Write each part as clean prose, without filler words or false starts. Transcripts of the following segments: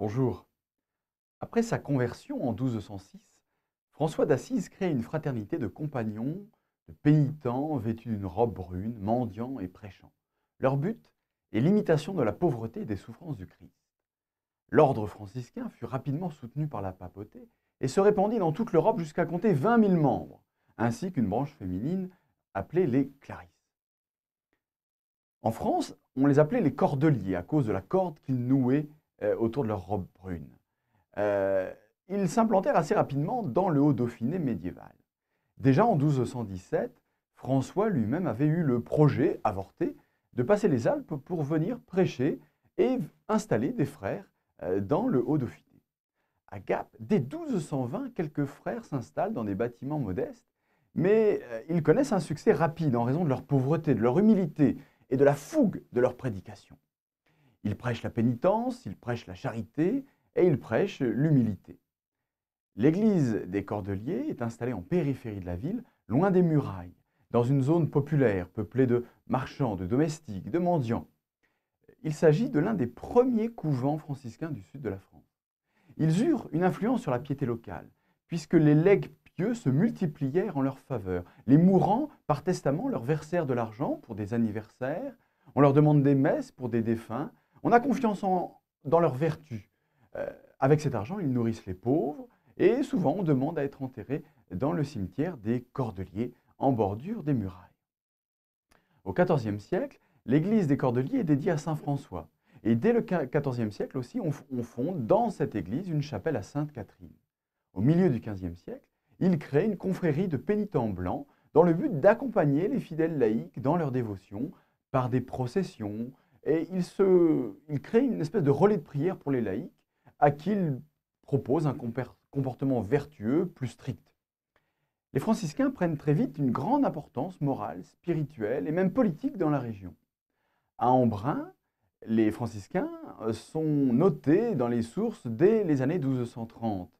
Bonjour. Après sa conversion en 1206, François d'Assise crée une fraternité de compagnons, de pénitents vêtus d'une robe brune, mendiants et prêchant. Leur but est l'imitation de la pauvreté et des souffrances du Christ. L'ordre franciscain fut rapidement soutenu par la papauté et se répandit dans toute l'Europe jusqu'à compter 20 000 membres, ainsi qu'une branche féminine appelée les Clarisses. En France, on les appelait les cordeliers à cause de la corde qu'ils nouaient autour de leur robe brune. Euh, ils s'implantèrent assez rapidement dans le Haut-Dauphiné médiéval. Déjà en 1217, François lui-même avait eu le projet, avorté, de passer les Alpes pour venir prêcher et installer des frères dans le Haut-Dauphiné. À Gap, dès 1220, quelques frères s'installent dans des bâtiments modestes, mais ils connaissent un succès rapide en raison de leur pauvreté, de leur humilité et de la fougue de leur prédication. Ils prêchent la pénitence, ils prêchent la charité et ils prêchent l'humilité. L'église des Cordeliers est installée en périphérie de la ville, loin des murailles, dans une zone populaire peuplée de marchands, de domestiques, de mendiants. Il s'agit de l'un des premiers couvents franciscains du sud de la France. Ils eurent une influence sur la piété locale, puisque les legs pieux se multiplièrent en leur faveur. Les mourants, par testament, leur versèrent de l'argent pour des anniversaires, on leur demande des messes pour des défunts, on a confiance dans leurs vertus. Avec cet argent, ils nourrissent les pauvres, et souvent on demande à être enterré dans le cimetière des Cordeliers, en bordure des murailles. Au XIVe siècle, l'église des Cordeliers est dédiée à Saint François. Et dès le XIVe siècle aussi, on fonde dans cette église une chapelle à Sainte Catherine. Au milieu du XVe siècle, il crée une confrérie de pénitents blancs dans le but d'accompagner les fidèles laïcs dans leur dévotion par des processions. Et il crée une espèce de relais de prière pour les laïcs à qui il propose un comportement vertueux plus strict. Les franciscains prennent très vite une grande importance morale, spirituelle et même politique dans la région. À Embrun, les franciscains sont notés dans les sources dès les années 1230.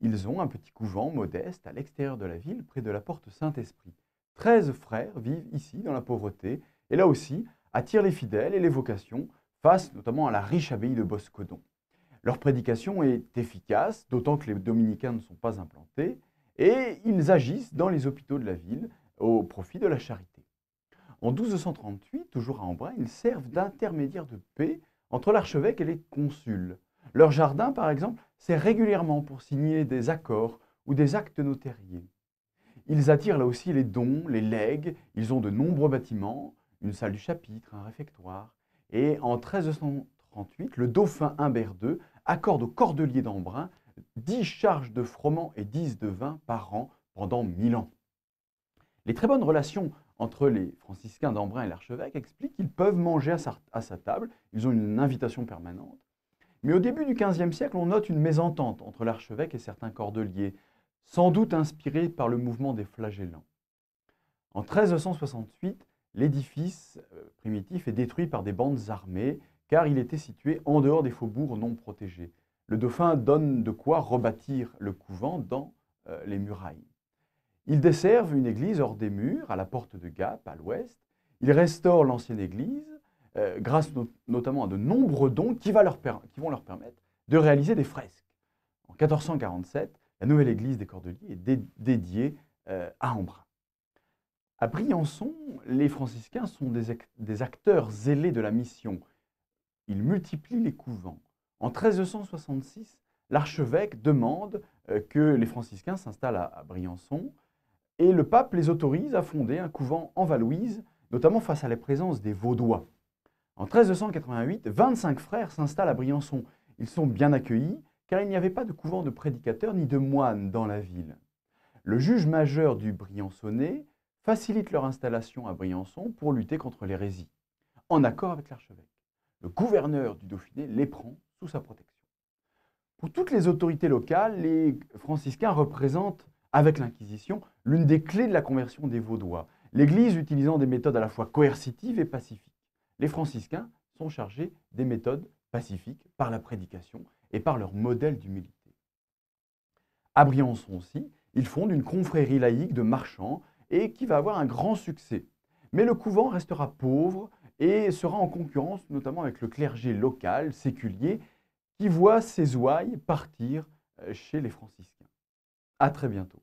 Ils ont un petit couvent modeste à l'extérieur de la ville, près de la porte Saint-Esprit. 13 frères vivent ici dans la pauvreté et là aussi attirent les fidèles et les vocations face notamment à la riche abbaye de Boscodon. Leur prédication est efficace, d'autant que les dominicains ne sont pas implantés, et ils agissent dans les hôpitaux de la ville au profit de la charité. En 1238, toujours à Embrun, ils servent d'intermédiaires de paix entre l'archevêque et les consuls. Leur jardin, par exemple, sert régulièrement pour signer des accords ou des actes notariés. Ils attirent là aussi les dons, les legs, ils ont de nombreux bâtiments, une salle du chapitre, un réfectoire. Et en 1338, le dauphin Humbert II accorde aux cordeliers d'Embrun 10 charges de froment et 10 de vin par an pendant 1000 ans. Les très bonnes relations entre les franciscains d'Embrun et l'archevêque expliquent qu'ils peuvent manger à sa table, ils ont une invitation permanente. Mais au début du XVe siècle, on note une mésentente entre l'archevêque et certains cordeliers, sans doute inspirés par le mouvement des flagellants. En 1368, l'édifice primitif est détruit par des bandes armées, car il était situé en dehors des faubourgs non protégés. Le dauphin donne de quoi rebâtir le couvent dans les murailles. Ils desservent une église hors des murs, à la porte de Gap, à l'ouest. Ils restaurent l'ancienne église, grâce notamment à de nombreux dons qui vont leur permettre de réaliser des fresques. En 1447, la nouvelle église des Cordeliers est dédiée à Embrun. À Briançon, les franciscains sont des acteurs zélés de la mission. Ils multiplient les couvents. En 1366, l'archevêque demande que les franciscains s'installent à Briançon et le pape les autorise à fonder un couvent en Valouise, notamment face à la présence des Vaudois. En 1388, 25 frères s'installent à Briançon. Ils sont bien accueillis car il n'y avait pas de couvent de prédicateurs ni de moines dans la ville. Le juge majeur du Briançonnais facilite leur installation à Briançon pour lutter contre l'hérésie, en accord avec l'archevêque. Le gouverneur du Dauphiné les prend sous sa protection. Pour toutes les autorités locales, les franciscains représentent, avec l'Inquisition, l'une des clés de la conversion des Vaudois, l'Église utilisant des méthodes à la fois coercitives et pacifiques. Les franciscains sont chargés des méthodes pacifiques par la prédication et par leur modèle d'humilité. À Briançon aussi, ils fondent une confrérie laïque de marchands et qui va avoir un grand succès. Mais le couvent restera pauvre et sera en concurrence notamment avec le clergé local, séculier, qui voit ses ouailles partir chez les franciscains. À très bientôt.